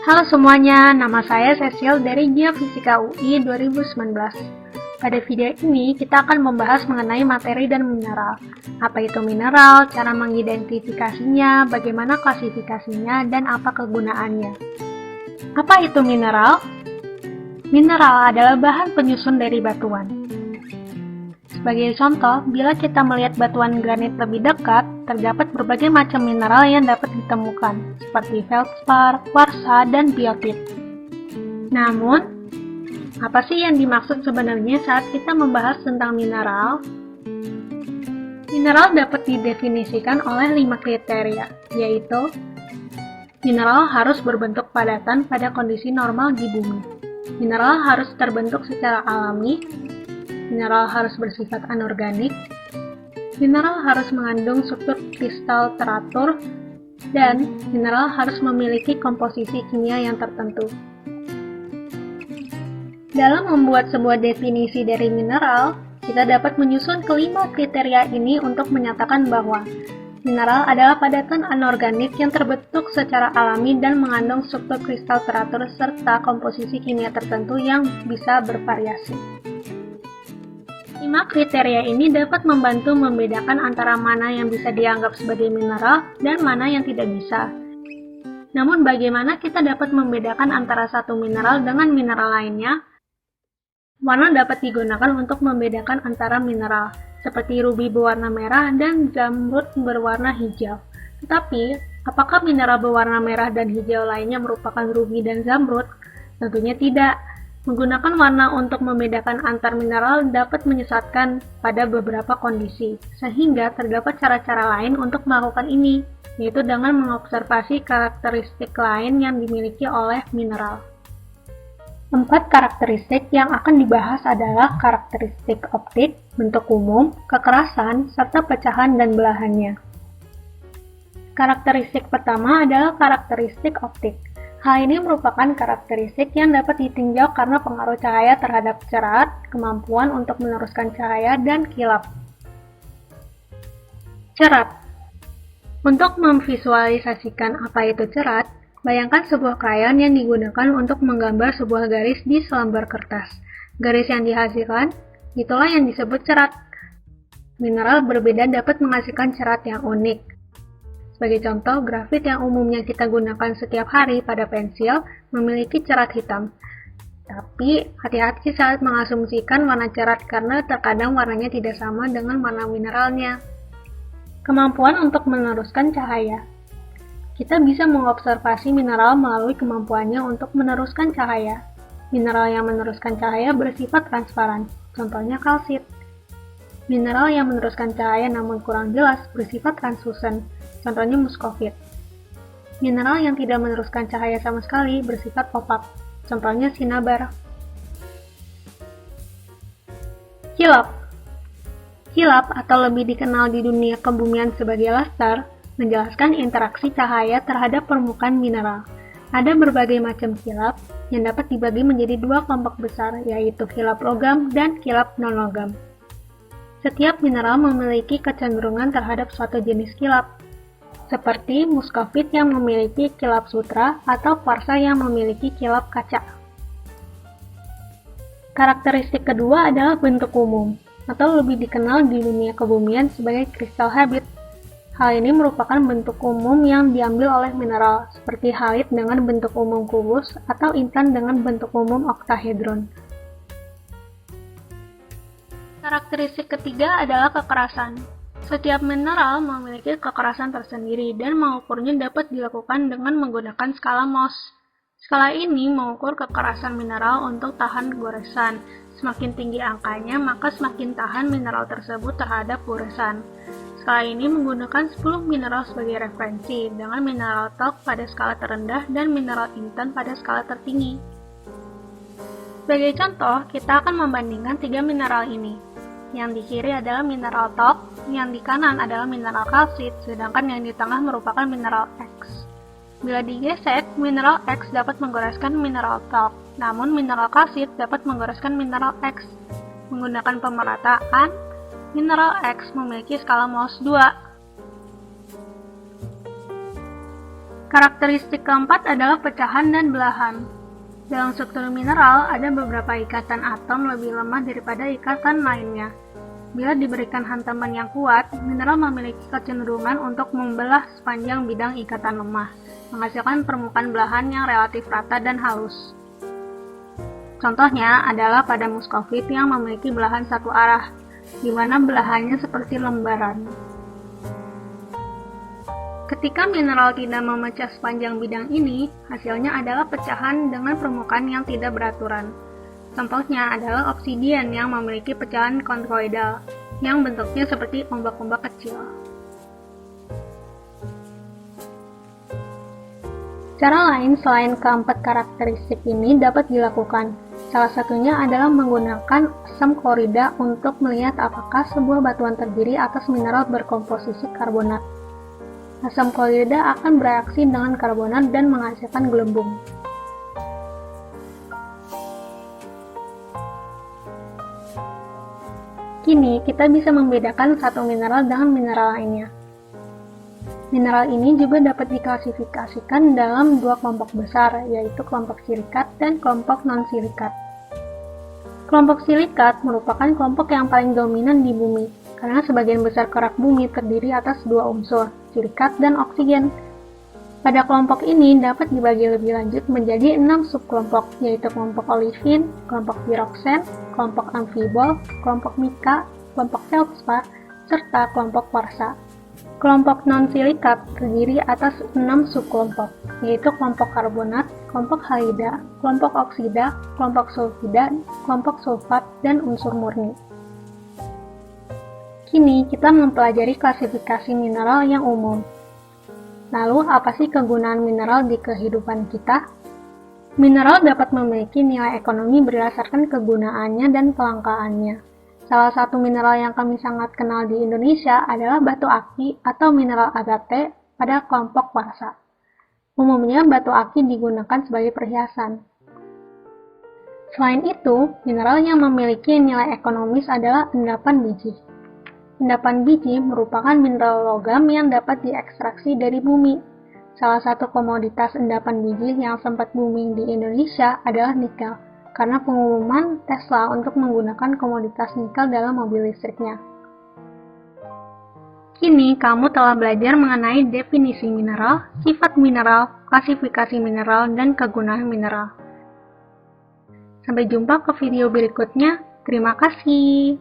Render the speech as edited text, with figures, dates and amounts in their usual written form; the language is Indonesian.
Halo semuanya, nama saya Cecil dari Geofisika UI 2019. Pada video ini, kita akan membahas mengenai materi dan mineral. Apa itu mineral, cara mengidentifikasinya, bagaimana klasifikasinya, dan apa kegunaannya. Apa itu mineral? Mineral adalah bahan penyusun dari batuan. Sebagai contoh, bila kita melihat batuan granit lebih dekat, terdapat berbagai macam mineral yang dapat ditemukan, seperti feldspar, kuarsa, dan biotit. Namun, apa sih yang dimaksud sebenarnya saat kita membahas tentang mineral? Mineral dapat didefinisikan oleh 5 kriteria, yaitu mineral harus berbentuk padatan pada kondisi normal di bumi. Mineral harus terbentuk secara alami. Mineral harus bersifat anorganik, mineral harus mengandung struktur kristal teratur, dan mineral harus memiliki komposisi kimia yang tertentu. Dalam membuat sebuah definisi dari mineral, kita dapat menyusun kelima kriteria ini untuk menyatakan bahwa mineral adalah padatan anorganik yang terbentuk secara alami dan mengandung struktur kristal teratur serta komposisi kimia tertentu yang bisa bervariasi. 5 kriteria ini dapat membantu membedakan antara mana yang bisa dianggap sebagai mineral dan mana yang tidak bisa. Namun bagaimana kita dapat membedakan antara satu mineral dengan mineral lainnya? Warna dapat digunakan untuk membedakan antara mineral, seperti rubi berwarna merah dan zamrud berwarna hijau. Tetapi, apakah mineral berwarna merah dan hijau lainnya merupakan rubi dan zamrud? Tentunya tidak. Menggunakan warna untuk membedakan antar mineral dapat menyesatkan pada beberapa kondisi, sehingga terdapat cara-cara lain untuk melakukan ini, yaitu dengan mengobservasi karakteristik lain yang dimiliki oleh mineral. 4 karakteristik yang akan dibahas adalah karakteristik optik, bentuk umum, kekerasan, serta pecahan dan belahannya. Karakteristik pertama adalah karakteristik optik. Hal ini merupakan karakteristik yang dapat ditinjau karena pengaruh cahaya terhadap cerat, kemampuan untuk meneruskan cahaya, dan kilap. Cerat. Untuk memvisualisasikan apa itu cerat, bayangkan sebuah krayon yang digunakan untuk menggambar sebuah garis di selembar kertas. Garis yang dihasilkan, itulah yang disebut cerat. Mineral berbeda dapat menghasilkan cerat yang unik. Sebagai contoh, grafit yang umumnya kita gunakan setiap hari pada pensil memiliki cerat hitam. Tapi, hati-hati saat mengasumsikan warna cerat karena terkadang warnanya tidak sama dengan warna mineralnya. Kemampuan untuk meneruskan cahaya. Kita bisa mengobservasi mineral melalui kemampuannya untuk meneruskan cahaya. Mineral yang meneruskan cahaya bersifat transparan, contohnya kalsit. Mineral yang meneruskan cahaya namun kurang jelas bersifat translucent, contohnya muskovit. Mineral yang tidak meneruskan cahaya sama sekali bersifat opaque, contohnya sinabar. Kilap. Kilap atau lebih dikenal di dunia kebumian sebagai laser, menjelaskan interaksi cahaya terhadap permukaan mineral. Ada berbagai macam kilap yang dapat dibagi menjadi 2 kelompok besar, yaitu kilap logam dan kilap non-logam. Setiap mineral memiliki kecenderungan terhadap suatu jenis kilap, seperti muskovit yang memiliki kilap sutra atau kuarsa yang memiliki kilap kaca. Karakteristik kedua adalah bentuk umum, atau lebih dikenal di dunia kebumian sebagai kristal habit. Hal ini merupakan bentuk umum yang diambil oleh mineral, seperti halit dengan bentuk umum kubus atau intan dengan bentuk umum oktahedron. Karakteristik ketiga adalah kekerasan. Setiap mineral memiliki kekerasan tersendiri dan mengukurnya dapat dilakukan dengan menggunakan skala Mohs. Skala ini mengukur kekerasan mineral untuk tahan goresan. Semakin tinggi angkanya, maka semakin tahan mineral tersebut terhadap goresan. Skala ini menggunakan 10 mineral sebagai referensi, dengan mineral talc pada skala terendah dan mineral intan pada skala tertinggi. Sebagai contoh, kita akan membandingkan 3 mineral ini. Yang di kiri adalah mineral talc, yang di kanan adalah mineral kalsit, sedangkan yang di tengah merupakan mineral X. Bila digesek, mineral X dapat menggoreskan mineral talc, namun mineral kalsit dapat menggoreskan mineral X. Menggunakan pemerataan, mineral X memiliki skala Mohs 2. Karakteristik keempat adalah pecahan dan belahan. Dalam struktur mineral, ada beberapa ikatan atom lebih lemah daripada ikatan lainnya. Bila diberikan hantaman yang kuat, mineral memiliki kecenderungan untuk membelah sepanjang bidang ikatan lemah, menghasilkan permukaan belahan yang relatif rata dan halus. Contohnya adalah pada muskovit yang memiliki belahan satu arah, di mana belahannya seperti lembaran. Ketika mineral tidak memecah sepanjang bidang ini, hasilnya adalah pecahan dengan permukaan yang tidak beraturan. Contohnya adalah obsidian yang memiliki pecahan konkoidal, yang bentuknya seperti ombak-ombak kecil. Cara lain selain keempat karakteristik ini dapat dilakukan. Salah satunya adalah menggunakan asam klorida untuk melihat apakah sebuah batuan terdiri atas mineral berkomposisi karbonat. Asam klorida akan bereaksi dengan karbonat dan menghasilkan gelembung. Kini, kita bisa membedakan satu mineral dengan mineral lainnya. Mineral ini juga dapat diklasifikasikan dalam dua kelompok besar, yaitu kelompok silikat dan kelompok non-silikat. Kelompok silikat merupakan kelompok yang paling dominan di bumi, karena sebagian besar kerak bumi terdiri atas dua unsur, silikat dan oksigen. Pada kelompok ini dapat dibagi lebih lanjut menjadi 6 subkelompok, yaitu kelompok olivin, kelompok piroksen, kelompok amfibol, kelompok mika, kelompok feldspar, serta kelompok kwarsa. Kelompok non-silikat terdiri atas 6 subkelompok, yaitu kelompok karbonat, kelompok halida, kelompok oksida, kelompok sulfida, kelompok sulfat, dan unsur murni. Kini kita mempelajari klasifikasi mineral yang umum. Lalu, apa sih kegunaan mineral di kehidupan kita? Mineral dapat memiliki nilai ekonomi berdasarkan kegunaannya dan kelangkaannya. Salah satu mineral yang kami sangat kenal di Indonesia adalah batu aki atau mineral agate pada kelompok kwarsa. Umumnya, batu aki digunakan sebagai perhiasan. Selain itu, mineral yang memiliki nilai ekonomis adalah endapan biji. Endapan biji merupakan mineral logam yang dapat diekstraksi dari bumi. Salah satu komoditas endapan biji yang sempat booming di Indonesia adalah nikel, karena pengumuman Tesla untuk menggunakan komoditas nikel dalam mobil listriknya. Kini kamu telah belajar mengenai definisi mineral, sifat mineral, klasifikasi mineral, dan kegunaan mineral. Sampai jumpa ke video berikutnya. Terima kasih.